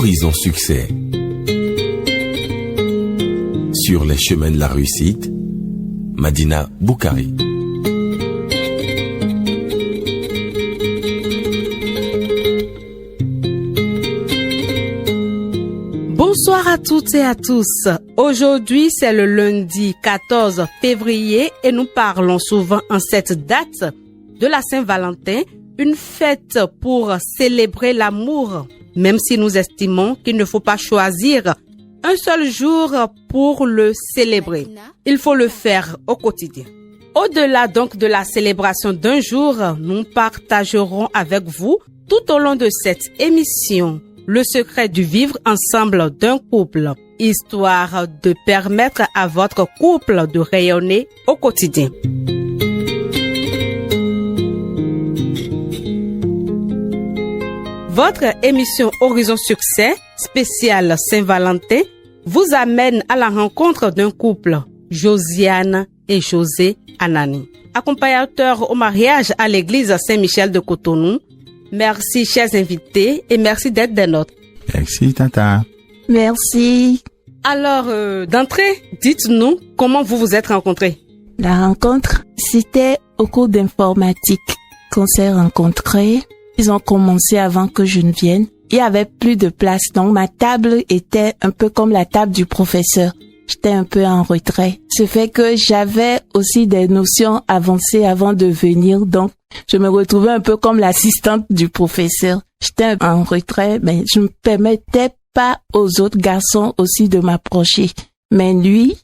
Horizon Succès. Sur les chemins de la réussite, Madina Boukari. Bonsoir à toutes et à tous. Aujourd'hui, c'est le lundi 14 février et nous parlons souvent en cette date de la Saint-Valentin, une fête pour célébrer l'amour, même si nous estimons qu'il ne faut pas choisir un seul jour pour le célébrer. Il faut le faire au quotidien. Au-delà donc de la célébration d'un jour, nous partagerons avec vous tout au long de cette émission le secret du vivre ensemble d'un couple, histoire de permettre à votre couple de rayonner au quotidien. Votre émission Horizon Succès, spéciale Saint-Valentin, vous amène à la rencontre d'un couple, Josiane et José Anani, accompagnateurs au mariage à l'église Saint-Michel de Cotonou. Merci, chers invités, et merci d'être des nôtres. Merci, Tata. Merci. Alors, d'entrée, dites-nous comment vous vous êtes rencontrés. La rencontre, c'était au cours d'informatique qu'on s'est rencontrés. Ils ont commencé avant que je ne vienne. Il y avait plus de place, donc ma table était un peu comme la table du professeur. J'étais un peu en retrait. Ce fait que j'avais aussi des notions avancées avant de venir, donc je me retrouvais un peu comme l'assistante du professeur. J'étais en retrait, mais je ne permettais pas aux autres garçons aussi de m'approcher. Mais lui,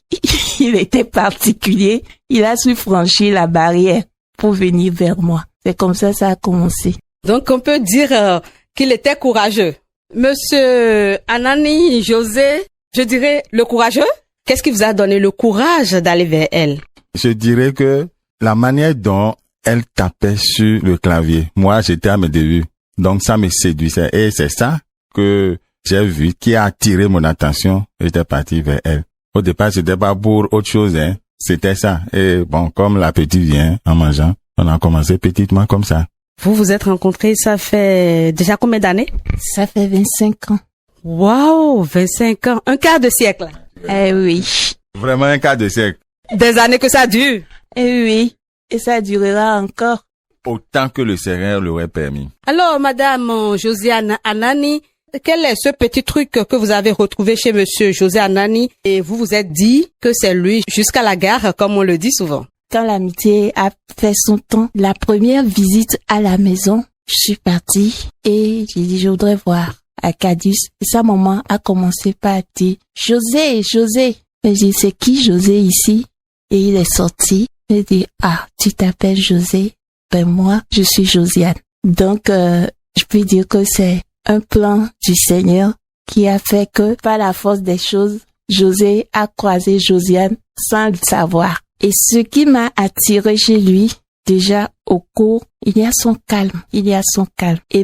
il était particulier. Il a su franchir la barrière pour venir vers moi. C'est comme ça a commencé. Donc, on peut dire qu'il était courageux. Monsieur Anani, José, je dirais le courageux. Qu'est-ce qui vous a donné le courage d'aller vers elle? Je dirais que la manière dont elle tapait sur le clavier, moi j'étais à mes débuts, donc ça me séduisait et c'est ça que j'ai vu qui a attiré mon attention. J'étais parti vers elle. Au départ, c'était pas pour autre chose, hein. C'était ça. Et bon, comme l'appétit vient en mangeant, on a commencé petitement comme ça. Vous vous êtes rencontrés, ça fait déjà combien d'années? Ça fait 25 ans. Waouh, 25 ans, un quart de siècle. Eh oui. Vraiment un quart de siècle. Des années que ça dure. Eh oui. Et ça durera encore. Autant que le Seigneur l'aurait permis. Alors, Madame Josiane Anani, quel est ce petit truc que vous avez retrouvé chez Monsieur José Anani et vous vous êtes dit que c'est lui jusqu'à la gare, comme on le dit souvent? Quand l'amitié a fait son temps, la première visite à la maison, je suis partie et j'ai dit je voudrais voir à Cadiz. Et sa maman a commencé par dire José. Mais j'ai dit c'est qui José ici? Et il est sorti. Il dit ah tu t'appelles José? Ben moi je suis Josiane. Donc je peux dire que c'est un plan du Seigneur qui a fait que par la force des choses, José a croisé Josiane sans le savoir. Et ce qui m'a attiré chez lui, déjà au cours, il y a son calme. Et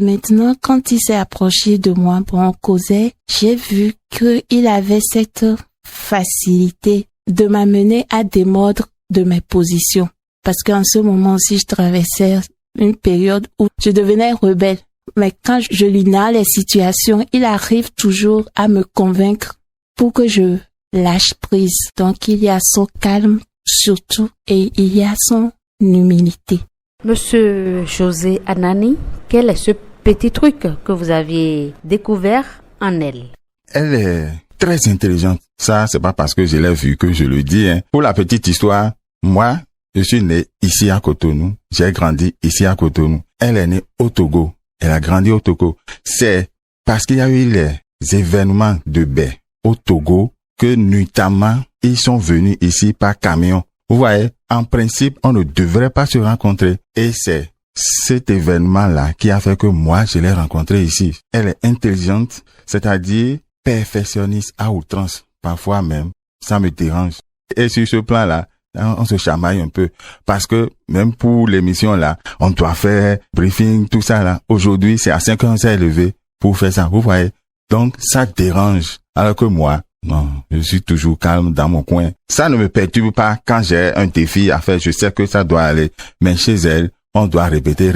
maintenant, quand il s'est approché de moi pour en causer, j'ai vu qu'il avait cette facilité de m'amener à démordre de mes positions. Parce qu'en ce moment aussi, je traversais une période où je devenais rebelle. Mais quand je lui narre les situations, il arrive toujours à me convaincre pour que je lâche prise. Donc, il y a son calme surtout et il y a son humilité. Monsieur José Anani, quel est ce petit truc que vous aviez découvert en elle? Elle est très intelligente. Ça, c'est pas parce que je l'ai vu que je le dis, hein. Pour la petite histoire, moi, je suis né ici à Cotonou. J'ai grandi ici à Cotonou. Elle est née au Togo. Elle a grandi au Togo. C'est parce qu'il y a eu les événements de baie au Togo que nuitamment ils sont venus ici par camion. Vous voyez, en principe, on ne devrait pas se rencontrer. Et c'est cet événement-là qui a fait que moi, je l'ai rencontrée ici. Elle est intelligente, c'est-à-dire perfectionniste à outrance. Parfois même, ça me dérange. Et sur ce plan-là, on se chamaille un peu. Parce que même pour l'émission là, on doit faire briefing, tout ça là. Aujourd'hui, c'est à 5 heures on s'est levé pour faire ça. Vous voyez? Donc, ça dérange. Alors que moi, non, je suis toujours calme dans mon coin. Ça ne me perturbe pas quand j'ai un défi à faire. Je sais que ça doit aller. Mais chez elle, on doit répéter.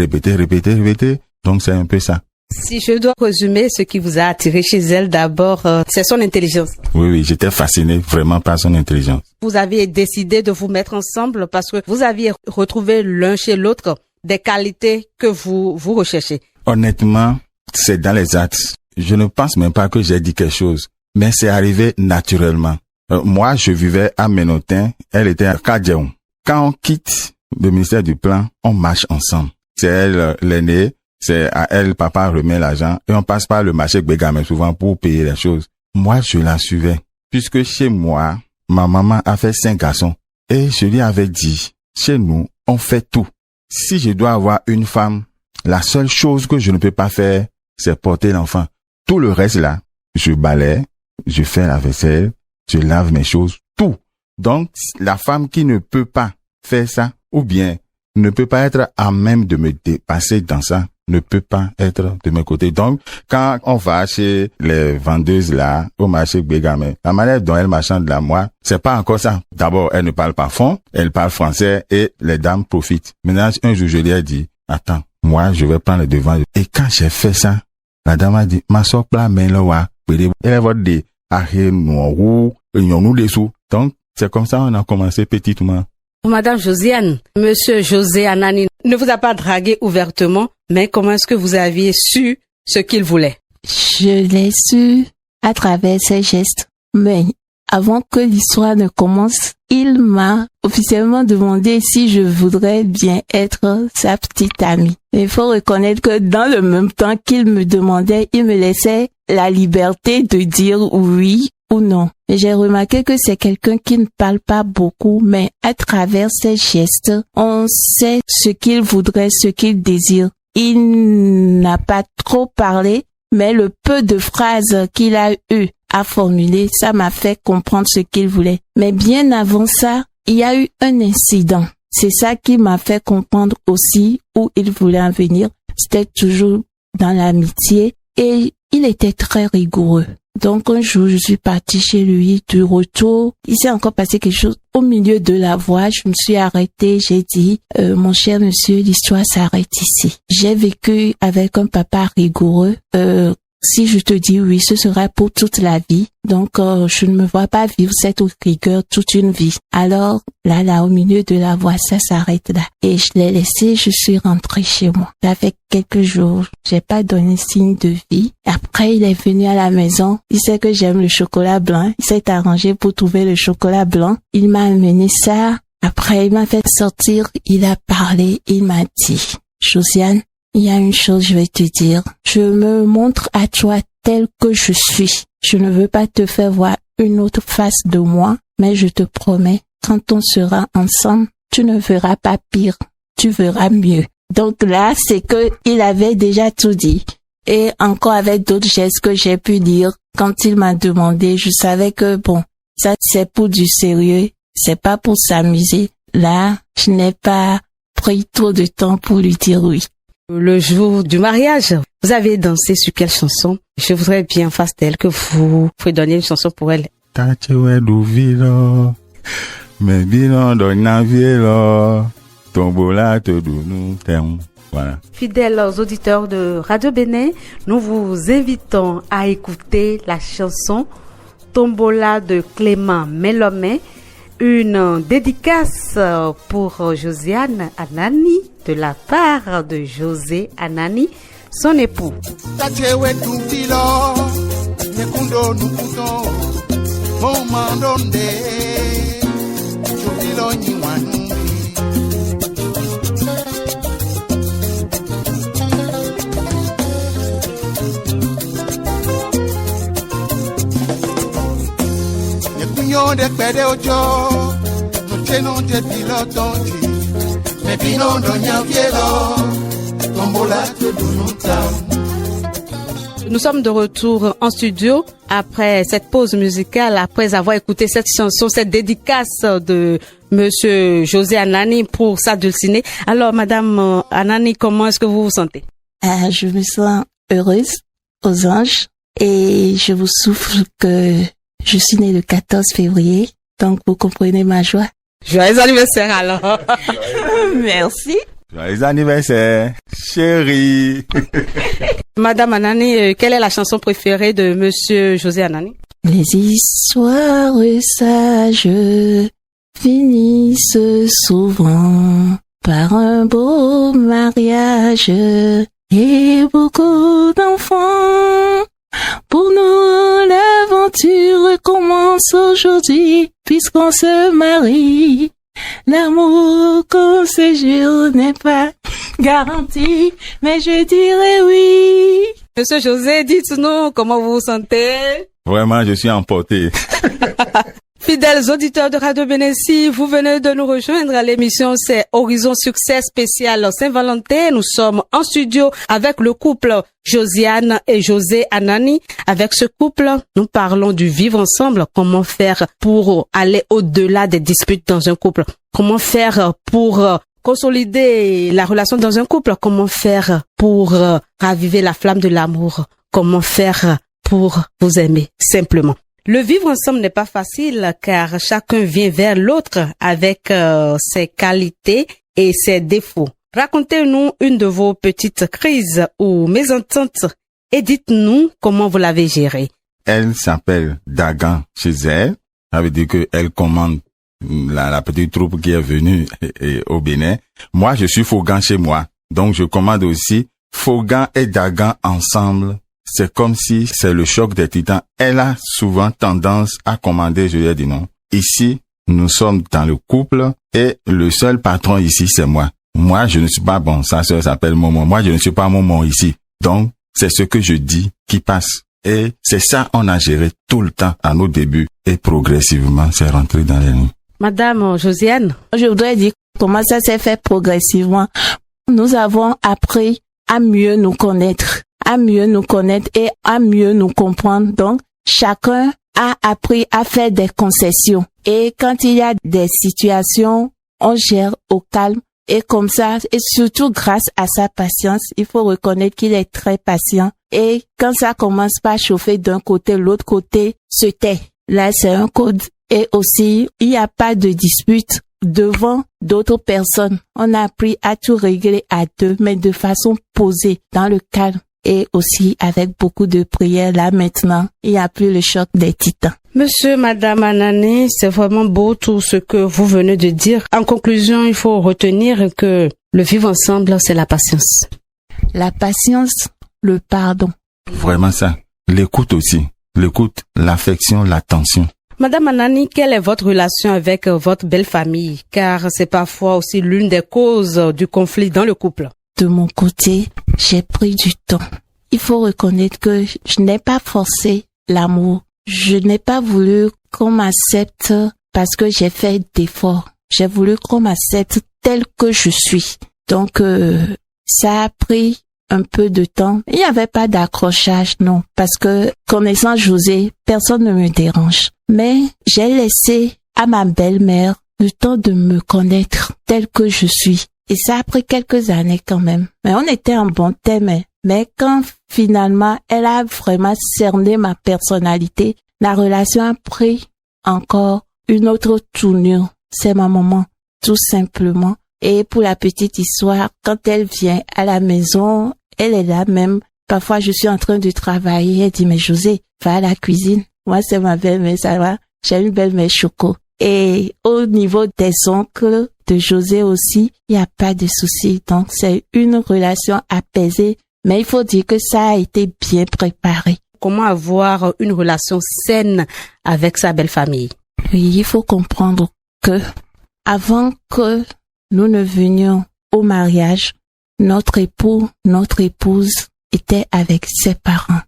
Donc, c'est un peu ça. Si je dois résumer ce qui vous a attiré chez elle, d'abord, c'est son intelligence. Oui, j'étais fasciné vraiment par son intelligence. Vous avez décidé de vous mettre ensemble parce que vous aviez retrouvé l'un chez l'autre des qualités que vous recherchez. Honnêtement, c'est dans les actes. Je ne pense même pas que j'ai dit quelque chose, mais c'est arrivé naturellement. Moi, je vivais à Ménotin, elle était à Kadjaoum. Quand on quitte le ministère du Plan, on marche ensemble. C'est elle l'aînée, c'est à elle, papa remet l'argent et on passe par le marché Bégamé souvent pour payer les choses. Moi, je la suivais. Puisque chez moi, ma maman a fait 5 garçons et je lui avais dit, chez nous, on fait tout. Si je dois avoir une femme, la seule chose que je ne peux pas faire, c'est porter l'enfant. Tout le reste là, je balaye, je fais la vaisselle, je lave mes choses, tout. Donc, la femme qui ne peut pas faire ça, ou bien ne peut pas être à même de me dépasser dans ça, ne peut pas être de mes côtés. Donc, quand on va chez les vendeuses là, au marché Bégamé, la manière dont elles marchandent là, moi, c'est pas encore ça. D'abord, elles ne parlent pas fond, elles parlent français et les dames profitent. Maintenant, un jour, je lui ai dit, attends, moi, je vais prendre le devant. Et quand j'ai fait ça, la dame a dit, ma soeur plat, mais là, wa, elle va dire, nous des sous. Donc, c'est comme ça on a commencé petitement. Madame Josiane, Monsieur José Anani ne vous a pas dragué ouvertement, mais comment est-ce que vous aviez su ce qu'il voulait? Je l'ai su à travers ses gestes. Mais avant que l'histoire ne commence, il m'a officiellement demandé si je voudrais bien être sa petite amie. Il faut reconnaître que dans le même temps qu'il me demandait, il me laissait la liberté de dire oui ou non. Et j'ai remarqué que c'est quelqu'un qui ne parle pas beaucoup, mais à travers ses gestes, on sait ce qu'il voudrait, ce qu'il désire. Il n'a pas trop parlé, mais le peu de phrases qu'il a eu à formuler, ça m'a fait comprendre ce qu'il voulait. Mais bien avant ça, il y a eu un incident. C'est ça qui m'a fait comprendre aussi où il voulait en venir. C'était toujours dans l'amitié et il était très rigoureux. Donc un jour, je suis partie chez lui, du retour, il s'est encore passé quelque chose. Au milieu de la voie, je me suis arrêtée, j'ai dit, mon cher monsieur, l'histoire s'arrête ici. J'ai vécu avec un papa rigoureux. Si je te dis oui, ce sera pour toute la vie. Donc, je ne me vois pas vivre cette rigueur toute une vie. Alors, là, au milieu de la voie, ça s'arrête là. Et je l'ai laissé, je suis rentrée chez moi. Avec quelques jours, j'ai pas donné signe de vie. Après, il est venu à la maison. Il sait que j'aime le chocolat blanc. Il s'est arrangé pour trouver le chocolat blanc. Il m'a amené ça. Après, il m'a fait sortir. Il a parlé. Il m'a dit, Josiane, il y a une chose, je vais te dire. Je me montre à toi tel que je suis. Je ne veux pas te faire voir une autre face de moi, mais je te promets, quand on sera ensemble, tu ne verras pas pire, tu verras mieux. Donc là, c'est que il avait déjà tout dit. Et encore avec d'autres gestes que j'ai pu dire, quand il m'a demandé, je savais que bon, ça c'est pour du sérieux, c'est pas pour s'amuser. Là, je n'ai pas pris trop de temps pour lui dire oui. Le jour du mariage, vous avez dansé sur quelle chanson? Je voudrais bien face d'elle que vous fredonniez une chanson pour elle. Voilà. Fidèles auditeurs de Radio Bénin, nous vous invitons à écouter la chanson Tombola de Clément Melomé, une dédicace pour Josiane Anani de la part de José Anani, son époux. De pere ojo no cheno de pilotonji me pino doña vielo tombola de dununta. Nous sommes de retour en studio après cette pause musicale, après avoir écouté cette chanson, cette dédicace de Monsieur José Anani pour sa dulcinée. Alors, Madame Anani, comment est-ce que vous vous sentez? Je me sens heureuse aux anges et je vous souffle que je suis née le 14 février, donc vous comprenez ma joie. Joyeux anniversaire alors. Merci. Joyeux anniversaire, chérie. Madame Anani, quelle est la chanson préférée de Monsieur José Anani? Les histoires sages finissent souvent par un beau mariage et beaucoup d'enfants. Pour nous, l'aventure commence aujourd'hui puisqu'on se marie. L'amour qu'on séjourne n'est pas garanti, mais je dirais oui. Monsieur José, dites-nous comment vous vous sentez. Vraiment, je suis emporté. Fidèles auditeurs de Radio Bénécy, vous venez de nous rejoindre à l'émission, c'est Horizon Succès spécial Saint-Valentin. Nous sommes en studio avec le couple Josiane et José Anani. Avec ce couple, nous parlons du vivre ensemble, comment faire pour aller au-delà des disputes dans un couple, comment faire pour consolider la relation dans un couple, comment faire pour raviver la flamme de l'amour, comment faire pour vous aimer simplement. Le vivre ensemble n'est pas facile car chacun vient vers l'autre avec ses qualités et ses défauts. Racontez-nous une de vos petites crises ou mésententes et dites-nous comment vous l'avez gérée. Elle s'appelle Dagan chez elle. Ça veut dire qu'elle commande la petite troupe qui est venue au Bénin. Moi, je suis Fogan chez moi. Donc, je commande aussi Fogan et Dagan ensemble. C'est comme si c'est le choc des titans. Elle a souvent tendance à commander, je lui ai dit non. Ici, nous sommes dans le couple et le seul patron ici, c'est moi. Moi, je ne suis pas bon. Sa sœur s'appelle Momo. Moi, je ne suis pas Momo ici. Donc, c'est ce que je dis qui passe. Et c'est ça, on a géré tout le temps à nos débuts. Et progressivement, c'est rentré dans les nuits. Madame Josiane. Je voudrais dire comment ça s'est fait progressivement. Nous avons appris à mieux nous connaître et à mieux nous comprendre. Donc, chacun a appris à faire des concessions. Et quand il y a des situations, on gère au calme. Et comme ça, et surtout grâce à sa patience, il faut reconnaître qu'il est très patient. Et quand ça commence pas à chauffer d'un côté, l'autre côté se tait. Là, c'est un code. Et aussi, il n'y a pas de dispute devant d'autres personnes. On a appris à tout régler à deux, mais de façon posée, dans le calme. Et aussi avec beaucoup de prières. Là, maintenant, il n'y a plus le choc des titans. Monsieur, Madame Anani, c'est vraiment beau tout ce que vous venez de dire. En conclusion, il faut retenir que le vivre ensemble, c'est la patience. La patience, le pardon. Vraiment ça. L'écoute aussi. L'écoute, l'affection, l'attention. Madame Anani, quelle est votre relation avec votre belle famille? Car c'est parfois aussi l'une des causes du conflit dans le couple. De mon côté, j'ai pris du temps. Il faut reconnaître que je n'ai pas forcé l'amour. Je n'ai pas voulu qu'on m'accepte parce que j'ai fait d'efforts. J'ai voulu qu'on m'accepte tel que je suis. Donc, ça a pris un peu de temps. Il n'y avait pas d'accrochage, non. Parce que, connaissant José, personne ne me dérange. Mais j'ai laissé à ma belle-mère le temps de me connaître tel que je suis. Et ça a pris quelques années quand même. Mais on était en bon terme. Mais quand finalement, elle a vraiment cerné ma personnalité, la relation a pris encore une autre tournure. C'est ma maman, tout simplement. Et pour la petite histoire, quand elle vient à la maison, elle est là même. Parfois, je suis en train de travailler. Elle dit, mais José, va à la cuisine. Moi, c'est ma belle-mère, ça va. J'ai une belle-mère choco. Et au niveau des oncles de José aussi, il n'y a pas de souci. Donc, c'est une relation apaisée. Mais il faut dire que ça a été bien préparé. Comment avoir une relation saine avec sa belle famille? Oui, il faut comprendre que avant que nous ne venions au mariage, notre époux, notre épouse était avec ses parents.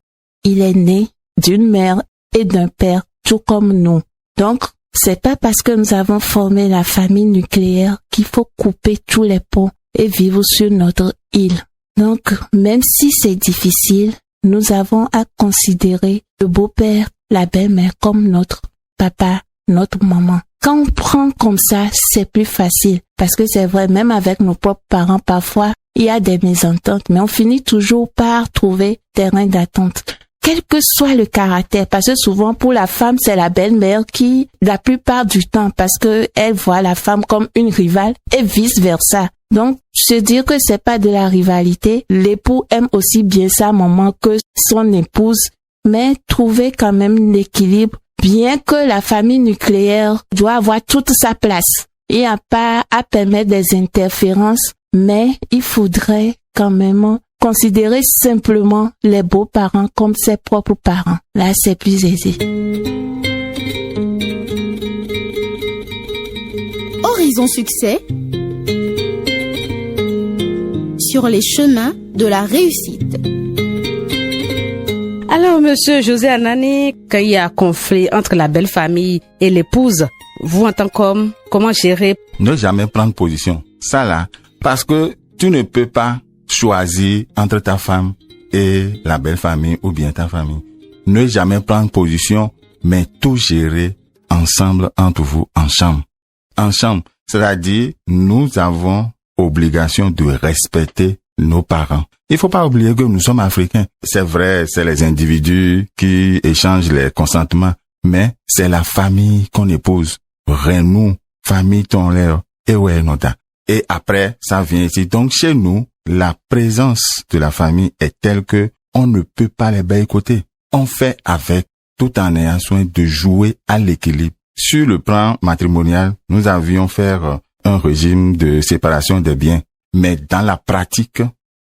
Il est né d'une mère et d'un père, tout comme nous. Donc, c'est pas parce que nous avons formé la famille nucléaire qu'il faut couper tous les ponts et vivre sur notre île. Donc, même si c'est difficile, nous avons à considérer le beau-père, la belle-mère comme notre papa, notre maman. Quand on prend comme ça, c'est plus facile. Parce que c'est vrai, même avec nos propres parents, parfois, il y a des mésententes, mais on finit toujours par trouver terrain d'attente. Quel que soit le caractère, parce que souvent pour la femme, c'est la belle-mère qui, la plupart du temps, parce que elle voit la femme comme une rivale et vice-versa. Donc, se dire que c'est pas de la rivalité, l'époux aime aussi bien sa maman que son épouse, mais trouver quand même l'équilibre, bien que la famille nucléaire doit avoir toute sa place. Il n'y a pas à permettre des interférences, mais il faudrait quand même considérer simplement les beaux-parents comme ses propres parents. Là, c'est plus aisé. Horizon Succès sur les chemins de la réussite. Alors, monsieur José Anani, quand il y a conflit entre la belle famille et l'épouse, vous en tant qu'homme, comment gérer? Ne jamais prendre position. Ça là, parce que tu ne peux pas choisir entre ta femme et la belle famille ou bien ta famille. Ne jamais prendre position, mais tout gérer ensemble entre vous en chambre. En chambre, c'est-à-dire, nous avons obligation de respecter nos parents. Il faut pas oublier que nous sommes africains. C'est vrai, c'est les individus qui échangent les consentements, mais c'est la famille qu'on épouse. Renou, famille ton l'air, et ouais, nota. Et après, ça vient ici. Donc, chez nous, la présence de la famille est telle que on ne peut pas les boycotter. On fait avec, tout en ayant soin de jouer à l'équilibre. Sur le plan matrimonial, nous avions fait un régime de séparation des biens. Mais dans la pratique,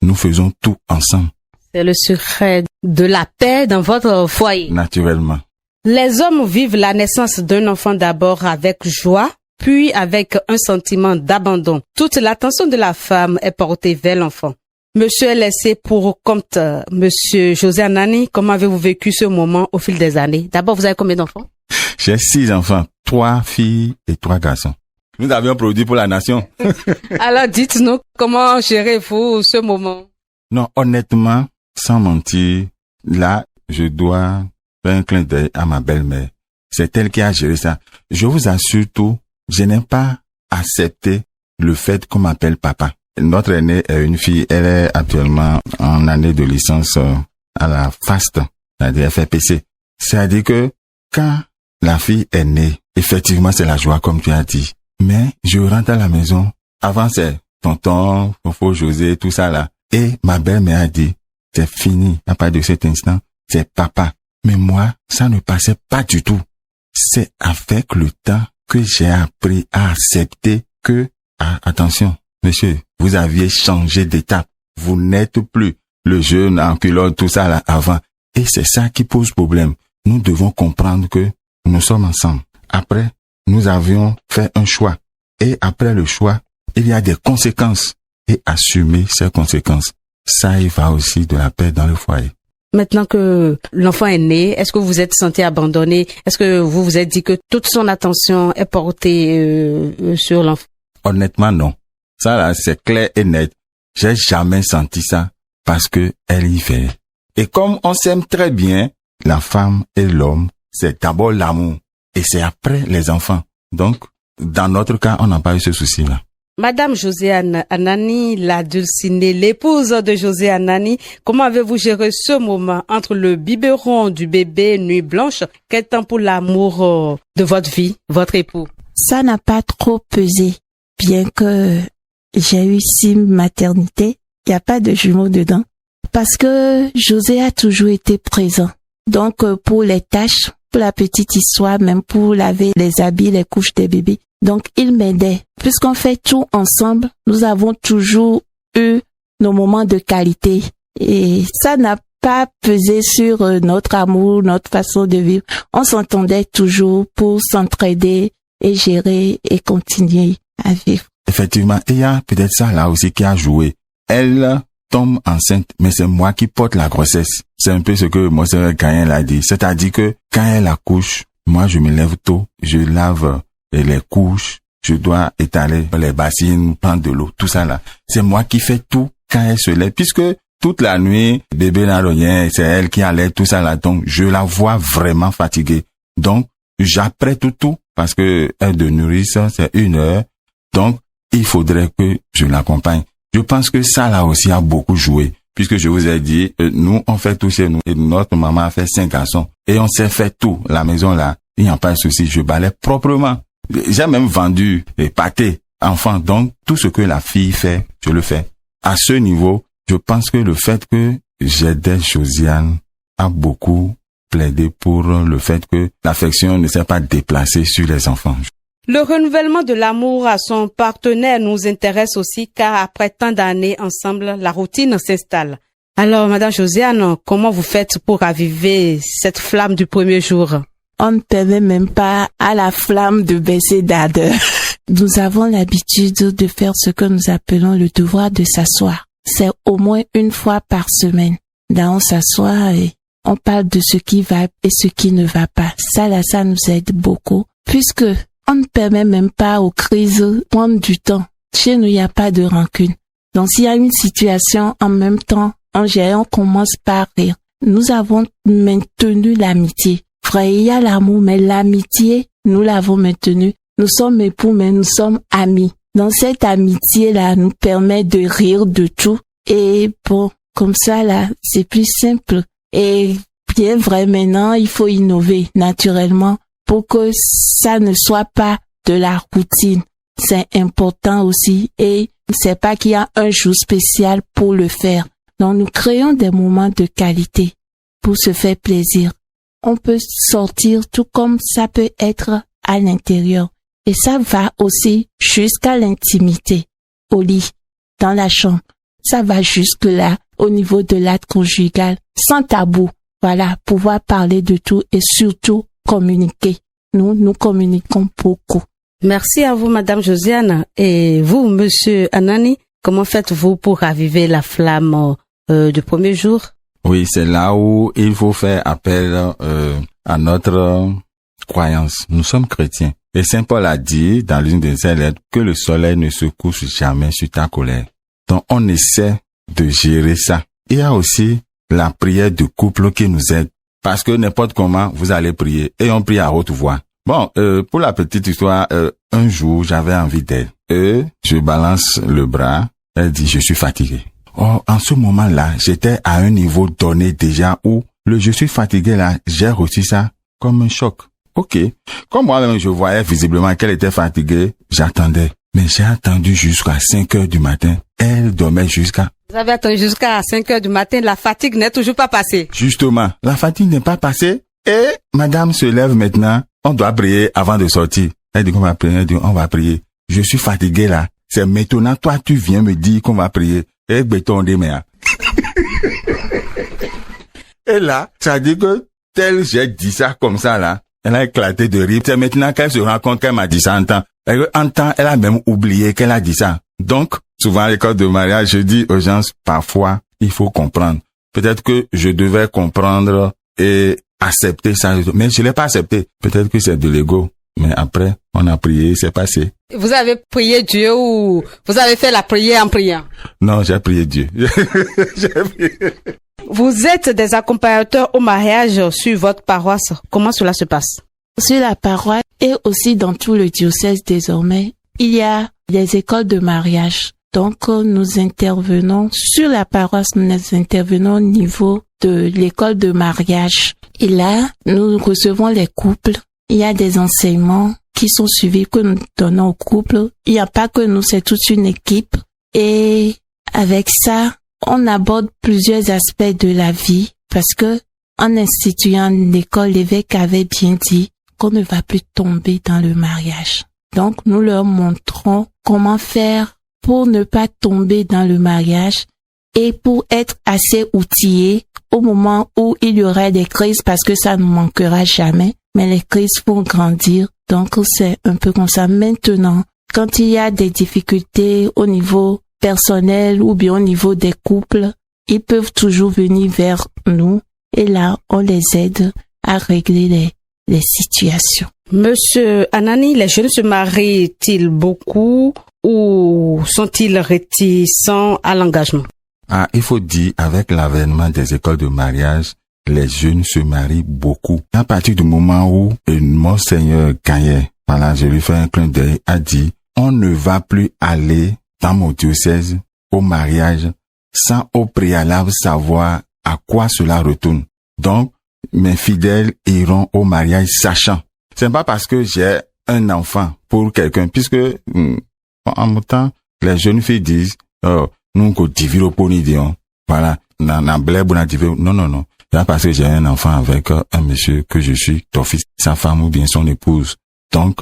nous faisons tout ensemble. C'est le secret de la paix dans votre foyer. Naturellement. Les hommes vivent la naissance d'un enfant d'abord avec joie, puis avec un sentiment d'abandon. Toute l'attention de la femme est portée vers l'enfant. Monsieur est laissé pour compte. Monsieur José Anani, comment avez-vous vécu ce moment au fil des années? D'abord, vous avez combien d'enfants? J'ai 6 enfants, 3 filles et 3 garçons. Nous avions produit pour la nation. Alors, dites-nous, comment gérez-vous ce moment? Non, honnêtement, sans mentir, là, je dois faire un clin d'œil à ma belle-mère. C'est elle qui a géré ça. Je vous assure tout, je n'ai pas accepté le fait qu'on m'appelle papa. Notre aînée est une fille, elle est actuellement en année de licence à la FAST, c'est-à-dire FPC. C'est-à-dire que quand la fille est née, effectivement, c'est la joie, comme tu as dit. Mais je rentre à la maison. Avant, c'est tonton, Fofo, José, tout ça là. Et ma belle-mère a dit, c'est fini. À partir de cet instant, c'est papa. Mais moi, ça ne passait pas du tout. C'est avec le temps que j'ai appris à accepter que, attention, monsieur, vous aviez changé d'étape. Vous n'êtes plus le jeune en culotte, tout ça là, avant. Et c'est ça qui pose problème. Nous devons comprendre que nous sommes ensemble. Après, nous avions fait un choix. Et après le choix, il y a des conséquences. Et assumer ces conséquences, ça y va aussi de la paix dans le foyer. Maintenant que l'enfant est né, est-ce que vous vous êtes senti abandonné? Est-ce que vous vous êtes dit que toute son attention est portée sur l'enfant? Honnêtement, non. Ça là, c'est clair et net. J'ai jamais senti ça parce que elle y fait. Et comme on s'aime très bien, la femme et l'homme, c'est d'abord l'amour. Et c'est après les enfants. Donc, dans notre cas, on n'a pas eu ce souci-là. Madame José Anani, la dulcinée, l'épouse de José Anani, comment avez-vous géré ce moment entre le biberon du bébé nuit blanche? Quel temps pour l'amour de votre vie, votre époux? Ça n'a pas trop pesé. Bien que j'ai eu 6 maternités, il n'y a pas de jumeaux dedans. Parce que José a toujours été présent. Donc, pour les tâches, pour la petite histoire, même pour laver les habits, les couches des bébés. Donc, il m'aidait. Puisqu'on fait tout ensemble, nous avons toujours eu nos moments de qualité. Et ça n'a pas pesé sur notre amour, notre façon de vivre. On s'entendait toujours pour s'entraider et gérer et continuer à vivre. Effectivement, il y a peut-être ça là aussi qui a joué. Elle tombe enceinte, mais c'est moi qui porte la grossesse. C'est un peu ce que Monseigneur Caïn l'a dit. C'est-à-dire que quand elle accouche, moi je me lève tôt, je lave les couches, je dois étaler les bassines, prendre de l'eau, tout ça là. C'est moi qui fais tout quand elle se lève, puisque toute la nuit, bébé n'a rien, c'est elle qui allait tout ça là. Donc, je la vois vraiment fatiguée. Donc, j'apprête tout, parce que elle de nourrice, c'est 1 heure. Donc, il faudrait que je l'accompagne. Je pense que ça là aussi a beaucoup joué. Puisque je vous ai dit, nous, on fait tout chez nous. Et notre maman a fait 5 garçons. Et on s'est fait tout. La maison là, il n'y a pas de souci. Je balais proprement. J'ai même vendu des pâtés enfant. Donc, tout ce que la fille fait, je le fais. À ce niveau, je pense que le fait que j'aidais Josiane a beaucoup plaidé pour le fait que l'affection ne s'est pas déplacée sur les enfants. Le renouvellement de l'amour à son partenaire nous intéresse aussi car après tant d'années ensemble, la routine s'installe. Alors, Madame Josiane, comment vous faites pour raviver cette flamme du premier jour? On ne permet même pas à la flamme de baisser d'ardeur. Nous avons l'habitude de faire ce que nous appelons le devoir de s'asseoir. C'est au moins une fois par semaine. Là, on s'assoit et on parle de ce qui va et ce qui ne va pas. Ça nous aide beaucoup puisque on ne permet même pas aux crises de prendre du temps. Chez nous, il n'y a pas de rancune. Donc, s'il y a une situation, en même temps, on commence par rire. Nous avons maintenu l'amitié. Frère, il y a l'amour, mais l'amitié, nous l'avons maintenue. Nous sommes époux, mais nous sommes amis. Donc, cette amitié-là nous permet de rire de tout. Et bon, comme ça, là, c'est plus simple. Et bien vrai, maintenant, il faut innover naturellement pour que ça ne soit pas de la routine. C'est important aussi et c'est pas qu'il y a un jour spécial pour le faire. Donc nous créons des moments de qualité pour se faire plaisir. On peut sortir tout comme ça peut être à l'intérieur. Et ça va aussi jusqu'à l'intimité, au lit, dans la chambre. Ça va jusque là, au niveau de l'acte conjugal, sans tabou. Voilà, pouvoir parler de tout et surtout communiquer. Nous communiquons beaucoup. Merci à vous, Madame Josiane. Et vous, Monsieur Anani, comment faites-vous pour raviver la flamme du premier jour? Oui, c'est là où il faut faire appel à notre croyance. Nous sommes chrétiens. Et Saint Paul a dit dans l'une de ses lettres que le soleil ne se couche jamais sur ta colère. Donc on essaie de gérer ça. Il y a aussi la prière de couple qui nous aide. Parce que n'importe comment, vous allez prier. Et on prie à haute voix. Bon, pour la petite histoire, un jour, j'avais envie d'elle. Et je balance le bras. Elle dit, je suis fatigué. Oh, en ce moment-là, j'étais à un niveau donné déjà où le je suis fatigué là, j'ai reçu ça comme un choc. Ok. Comme moi-même, je voyais visiblement qu'elle était fatiguée, j'attendais. Mais j'ai attendu jusqu'à 5 heures du matin. Elle dormait jusqu'à... Vous avez attendu jusqu'à 5 heures du matin, la fatigue n'est toujours pas passée. Justement, la fatigue n'est pas passée. Et madame se lève maintenant. On doit prier avant de sortir. Elle dit qu'on va prier. Elle dit on va prier. Je suis fatigué là. C'est maintenant, toi, tu viens me dire qu'on va prier. Et béton des mères. Et là, ça dit que tel j'ai dit ça comme ça là. Elle a éclaté de rire. C'est maintenant qu'elle se rend compte qu'elle m'a dit ça en temps. En temps, elle a même oublié qu'elle a dit ça. Donc, souvent à l'école de mariage, je dis aux gens, parfois, il faut comprendre. Peut-être que je devais comprendre et accepter ça. Mais je l'ai pas accepté. Peut-être que c'est de l'ego. Mais après, on a prié, c'est passé. Vous avez prié Dieu ou vous avez fait la prière en priant? Non, j'ai prié Dieu. J'ai prié. Vous êtes des accompagnateurs au mariage sur votre paroisse. Comment cela se passe? Sur la paroisse et aussi dans tout le diocèse désormais, il y a des écoles de mariage. Donc, nous intervenons sur la paroisse, nous intervenons au niveau de l'école de mariage. Et là, nous recevons les couples. Il y a des enseignements qui sont suivis que nous donnons aux couples. Il n'y a pas que nous, c'est toute une équipe. Et avec ça, on aborde plusieurs aspects de la vie parce que en instituant l'école, l'évêque avait bien dit qu'on ne va plus tomber dans le mariage. Donc, nous leur montrons comment faire pour ne pas tomber dans le mariage et pour être assez outillés au moment où il y aura des crises parce que ça ne manquera jamais. Mais les crises vont grandir, donc c'est un peu comme ça. Maintenant, quand il y a des difficultés au niveau personnel ou bien au niveau des couples, ils peuvent toujours venir vers nous et là, on les aide à régler les situations. Monsieur Anani, les jeunes se marient-ils beaucoup ou sont-ils réticents à l'engagement? Ah, il faut dire, avec l'avènement des écoles de mariage, les jeunes se marient beaucoup. À partir du moment où Monseigneur Gagné, voilà, je lui fais un clin d'œil, a dit, on ne va plus aller dans mon diocèse au mariage sans au préalable savoir à quoi cela retourne. Donc, mes fidèles iront au mariage sachant. C'est pas parce que j'ai un enfant pour quelqu'un, puisque En même temps, les jeunes filles disent, oh, nous, qu'on divise poni dion. Voilà. Non, non. Là, parce que j'ai un enfant avec un monsieur que je suis ton fils, sa femme ou bien son épouse. Donc,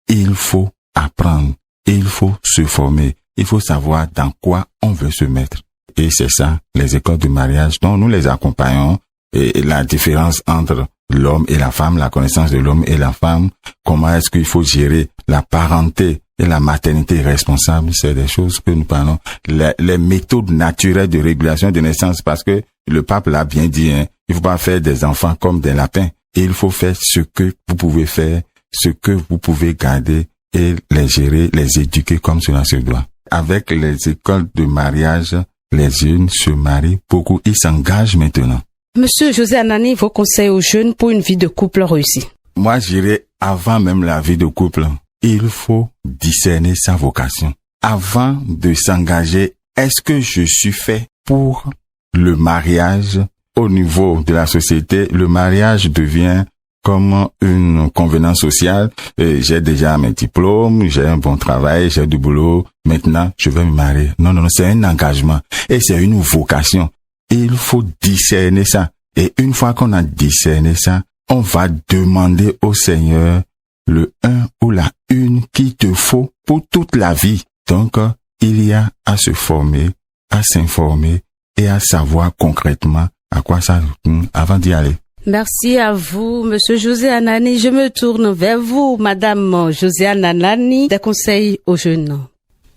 il faut apprendre. Il faut se former. Il faut savoir dans quoi on veut se mettre. Et c'est ça, les écoles de mariage dont nous les accompagnons, et la différence entre l'homme et la femme, la connaissance de l'homme et la femme, comment est-ce qu'il faut gérer la parenté et la maternité responsable, c'est des choses que nous parlons. Les méthodes naturelles de régulation de naissance, parce que le pape l'a bien dit, hein, il faut pas faire des enfants comme des lapins. Et il faut faire ce que vous pouvez faire, ce que vous pouvez garder et les gérer, les éduquer comme cela se doit. Avec les écoles de mariage, les jeunes se marient beaucoup, ils s'engagent maintenant. Monsieur José Anani, vos conseils aux jeunes pour une vie de couple réussie? Moi, j'irais avant même la vie de couple. Il faut discerner sa vocation. Avant de s'engager, est-ce que je suis fait pour le mariage? Au niveau de la société, le mariage devient comme une convenance sociale. J'ai déjà mes diplômes, j'ai un bon travail, j'ai du boulot. Maintenant, je vais me marier. Non, c'est un engagement et c'est une vocation. Il faut discerner ça. Et une fois qu'on a discerné ça, on va demander au Seigneur le un ou la une qu'il te faut pour toute la vie. Donc, il y a à se former, à s'informer et à savoir concrètement à quoi ça retourne avant d'y aller. Merci à vous, Monsieur José Anani. Je me tourne vers vous, Madame José Anani. Des conseils aux jeunes?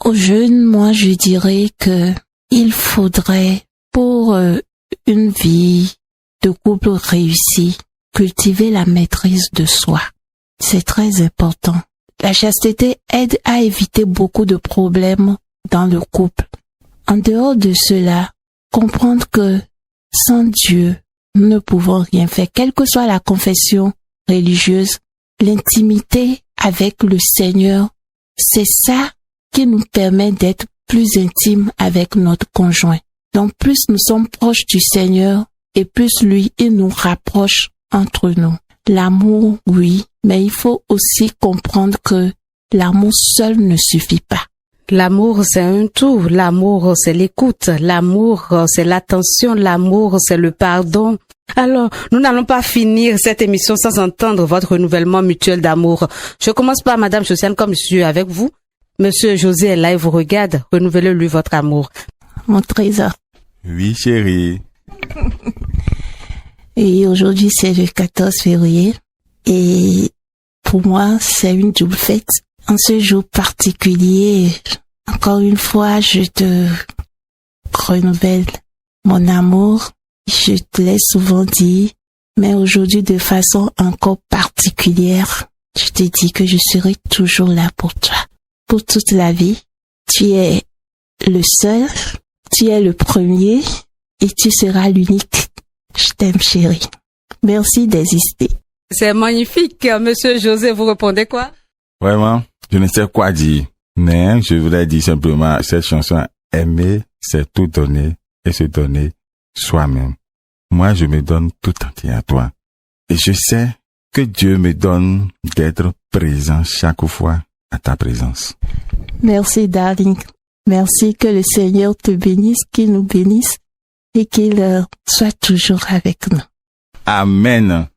Aux jeunes, moi, je dirais que il faudrait, pour une vie de couple réussie, cultiver la maîtrise de soi. C'est très important. La chasteté aide à éviter beaucoup de problèmes dans le couple. En dehors de cela, comprendre que sans Dieu, nous ne pouvons rien faire, quelle que soit la confession religieuse. L'intimité avec le Seigneur, c'est ça qui nous permet d'être plus intimes avec notre conjoint. Donc plus nous sommes proches du Seigneur et plus lui, il nous rapproche entre nous. L'amour, oui, mais il faut aussi comprendre que l'amour seul ne suffit pas. L'amour, c'est un tout. L'amour, c'est l'écoute. L'amour, c'est l'attention. L'amour, c'est le pardon. Alors, nous n'allons pas finir cette émission sans entendre votre renouvellement mutuel d'amour. Je commence par Madame Josiane, comme je suis avec vous. Monsieur José est là et vous regarde. Renouvelez-lui votre amour. Mon trésor. Oui, chérie. Et aujourd'hui, c'est le 14 février. Et pour moi, c'est une double fête. En ce jour particulier, encore une fois, je te renouvelle mon amour. Je te l'ai souvent dit, mais aujourd'hui, de façon encore particulière, je te dis que je serai toujours là pour toi, pour toute la vie. Tu es le seul, tu es le premier et tu seras l'unique. Je t'aime, chérie. Merci d'exister. C'est magnifique. Monsieur José, vous répondez quoi? Vraiment, je ne sais quoi dire. Mais je voudrais dire simplement cette chanson, aimer, c'est tout donner et se donner soi-même. Moi, je me donne tout entier à toi. Et je sais que Dieu me donne d'être présent chaque fois à ta présence. Merci, darling. Merci, que le Seigneur te bénisse, qu'il nous bénisse et qu'il soit toujours avec nous. Amen.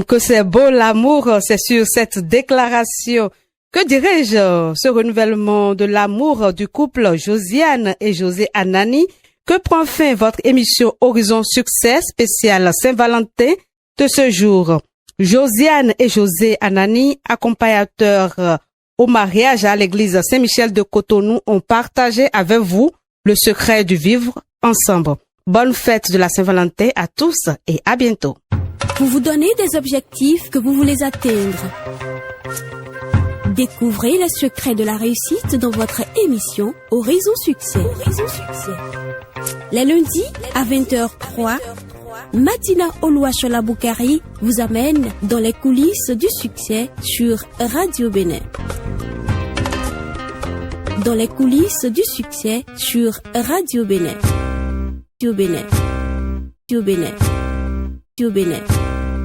Que c'est beau l'amour, c'est sur cette déclaration. Que dirais-je, ce renouvellement de l'amour du couple Josiane et José Anani, que prend fin votre émission Horizon Succès spéciale Saint-Valentin de ce jour. Josiane et José Anani, accompagnateurs au mariage à l'église Saint-Michel de Cotonou, ont partagé avec vous le secret du vivre ensemble. Bonne fête de la Saint-Valentin à tous et à bientôt. Vous vous donnez des objectifs que vous voulez atteindre. Découvrez les secrets de la réussite dans votre émission Horizon Succès. Les lundis à 20h03, Madina Oluwasola Boukari vous amène dans les coulisses du succès sur Radio Bénin. Dans les coulisses du succès sur Radio Bénin. Radio Bénin. Radio Bénin. Radio Bénin.